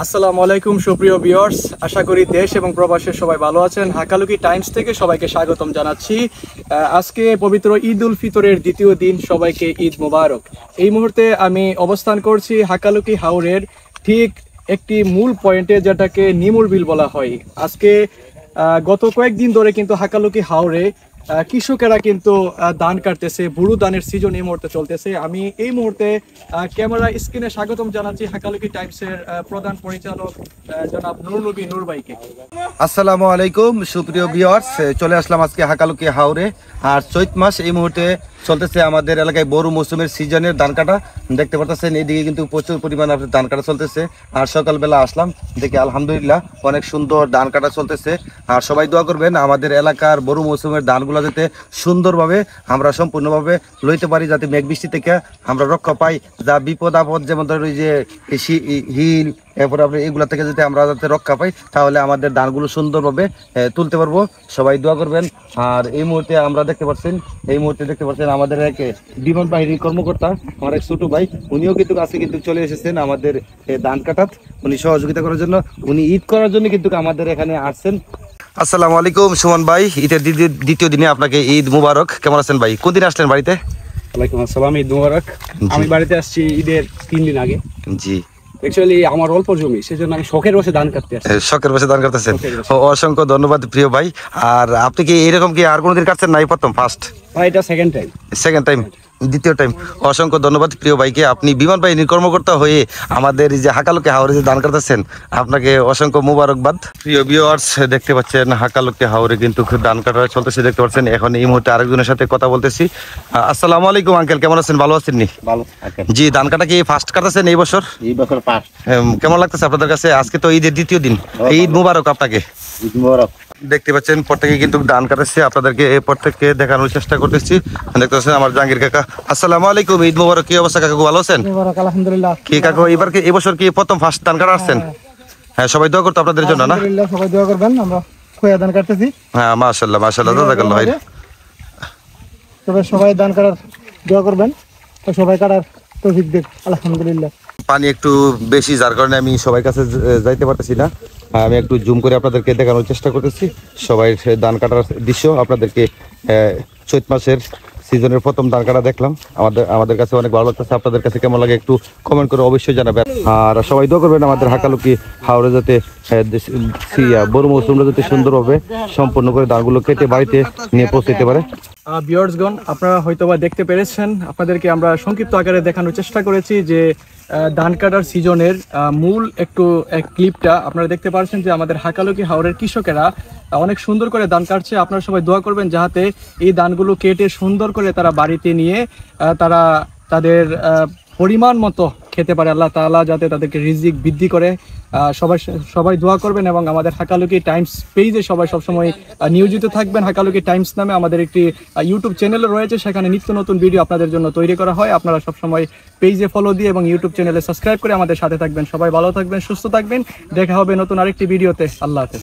আসসালামু আলাইকুম সুপ্রিয় ভিউয়ার্স, আশা করি দেশ এবং প্রবাসের সবাই ভালো আছেন। হাকালুকি টাইমস থেকে সবাইকে স্বাগতম জানাচ্ছি। আজকে পবিত্র ঈদ উল ফিতরের দ্বিতীয় দিন, সবাইকে ঈদ মোবারক। এই মুহূর্তে আমি অবস্থান করছি হাকালুকি হাওরের ঠিক একটি মূল পয়েন্টে, যেটাকে নিমুর বিল বলা হয়। আজকে গত কয়েকদিন ধরে কিন্তু হাকালুকি হাওরে কৃষকেরা কিন্তু ধান কাটতেছে, বুড়ো ধানের সিজন এই মুহূর্তে চলতেছে। আমি এই মুহূর্তে ক্যামেরা স্ক্রিনে স্বাগতম জানাচ্ছি হাকালুকি টাইমসের প্রধান পরিচালক জনাব নুর নবী নূর ভাইকে। আসসালামু আলাইকুম সুপ্রিয় ভিউয়ার্স, চলে আসলাম আজকে হাকালুকি হাওরে। আর চৈত মাস এই মুহূর্তে চলতেছে আমাদের এলাকায় বড় মৌসুমের সিজনের ধান কাটা। দেখতে পাচ্ছেন এইদিকে কিন্তু প্রচুর পরিমাণে ধান কাটা চলতেছে। আর সকালবেলা আসলাম, দেখি আলহামদুলিল্লাহ অনেক সুন্দর ধান কাটা চলতেছে। আর সবাই দোয়া করবেন আমাদের এলাকার বড় মৌসুমের ধানগুলো যাতে সুন্দরভাবে আমরা সম্পূর্ণভাবে লইতে পারি, যাতে মেঘ বৃষ্টি থেকে আমরা রক্ষা পাই। যা বিপদ আপদ, যেমন ধরো ওই যে হিল, এরপরে আপনি এগুলা থেকে যদি আমরা যাতে রক্ষা পাই, তাহলে আমাদের ধানগুলো সুন্দরভাবে তুলতে পারবো। সবাই দোয়া করবেন। আর এই মুহূর্তে আমরা দেখতে পাচ্ছেন আমাদের এক বিমান বাহিনীর কর্মকর্তা, আমার এক ছোট ভাই, উনিও কিন্তু আজকে কিন্তু চলে এসেছেন আমাদের ধান কাটাত। উনি সহযোগিতা করার জন্য, উনি ঈদ করার জন্য কিন্তু আমাদের এখানে আসছেন। আসসালামু আলাইকুম সুমন ভাই, ঈদের দ্বিতীয় দিনে আপনাকে ঈদ মুবারক। কেমন আছেন ভাই? কোন দিন আসলেন বাড়িতে? ওয়ালাইকুম আসসালাম, ঈদ মুবারক। আমি বাড়িতে আসছি ঈদের 3 দিন আগে। জি, অ্যাকচুয়ালি আমার অল্প জমি, সেজন্য আমি শখের বসে ধান কাটতে আসছি। শখের বসে ধান কাটতেছেন? অসংখ্য ধন্যবাদ প্রিয় ভাই। আর আপনি কি এরকম কি আর কোনোদিন কাটছেন? নাই, প্রথম, ফার্স্ট? ভাই এটা সেকেন্ড টাইম। দ্বিতীয় টাইম। অসংখ্য ধন্যবাদ প্রিয় ভাইকে। আপনি বিমান বাহিনীর কর্মকর্তা হয়ে আমাদের এই যে হাকালুকি হাওরে যে ধান কাটতেছেন, আপনাকে অসংখ্য মুবারকবাদ। প্রিয় ভিউয়ার্স, দেখতে পাচ্ছেন হাকালুকি হাওরে কিন্তু ধান কাটা চলতেছে, দেখতে পাচ্ছেন। এখন এই মুহূর্তে আরেকজনের সাথে কথা বলতেছি। আসসালামু আলাইকুম আঙ্কেল, কেমন আছেন? ভালো আছেন নি? ভালো। জি, ধান কাটা কি ফার্স্ট কাটাছেন এই বছর? এই বছর ফার্স্ট। কেমন লাগতেছে আপনাদের কাছে? আজকে তো ঈদের দ্বিতীয় দিন, ঈদ মুবারক আপনাকে। ঈদ মুবারক। দেখতে পাচ্ছেন প্রত্যেকে কিন্তু ধান কাটাচ্ছে, আপনাদেরকে এই প্রত্যেককে দেখানোর চেষ্টা করতেছি। দেখতে পাচ্ছেন আমার জাহাঙ্গীর কাকা। আসসালামু আলাইকুম, ঈদ মুবারক। কি অবস্থা কাকু, ভালো আছেন? আলহামদুলিল্লাহ। কি কাকু, এই বছর কি প্রথম ফার্স্ট ধান কাটা আসছেন? হ্যাঁ, সবাই দোয়া করতো আপনাদের জন্য না? সবাই দোয়া করবেন, আমরা খোয়া ধান কাটতেছি। হ্যাঁ, মাশাআল্লাহ মাশাআল্লাহ, জাযাকাল্লাহ খাইর। তবে সবাই ধান কাটার দোয়া করবেন, তো সবাই কাটার তৌফিক দেন। আলহামদুলিল্লাহ। পানি একটু বেশি, যার কারণে আমি সবাই কাছে যাইতে পারতেছি না। আমি একটু জুম করে আপনাদেরকে দেখানোর চেষ্টা করতেছি সবাই ধান কাটার দৃশ্য। আপনাদেরকে চৈত মাসের সিজনের প্রথম ধান কাটা দেখলাম, আমাদের কাছে অনেক ভালো লাগতেছে। আপনাদের কাছে কেমন লাগে একটু কমেন্ট করে অবশ্যই জানাবেন। আর সবাই দোয়া করবেন আমাদের হাকালুকি হাওরে যাতে বড় মৌসুমটা যাতে সুন্দরভাবে সম্পূর্ণ করে ধানগুলো কেটে বাড়িতে নিয়ে পৌঁছতে পারে। ভিউয়ার্সগণ, আপনারা হয়তোবা দেখতে পেরেছেন, আপনাদেরকে আমরা সংক্ষিপ্ত আকারে দেখানোর চেষ্টা করেছি যে ধান কাটার সিজনের মূল একটু ক্লিপটা আপনারা দেখতে পাচ্ছেন যে আমাদের হাকালুকি হাওরের কৃষকেরা অনেক সুন্দর করে ধান কাটছে। আপনারা সবাই দোয়া করবেন যাতে এই ধানগুলো কেটে সুন্দর করে তারা বাড়িতে নিয়ে তারা তাদের পরিমাণ মতো খেতে পারে। আল্লাহ তাআলা যাতে তাদেরকে রিজিক বৃদ্ধি করে। সবাই দোয়া করবেন এবং আমাদের হাকালুকি টাইমস পেজে সবাই সবসময় নিয়োজিত থাকবেন। হাকালুকি টাইমস নামে আমাদের একটি ইউটিউব চ্যানেল রয়েছে, সেখানে নিত্য নতুন ভিডিও আপনাদের জন্য তৈরি করা হয়। আপনারা সবসময় পেজে ফলো দিয়ে এবং ইউটিউব চ্যানেলে সাবস্ক্রাইব করে আমাদের সাথে থাকবেন। সবাই ভালো থাকবেন, সুস্থ থাকবেন। দেখা হবে নতুন আরেকটি ভিডিওতে। আল্লাহ হাফেজ।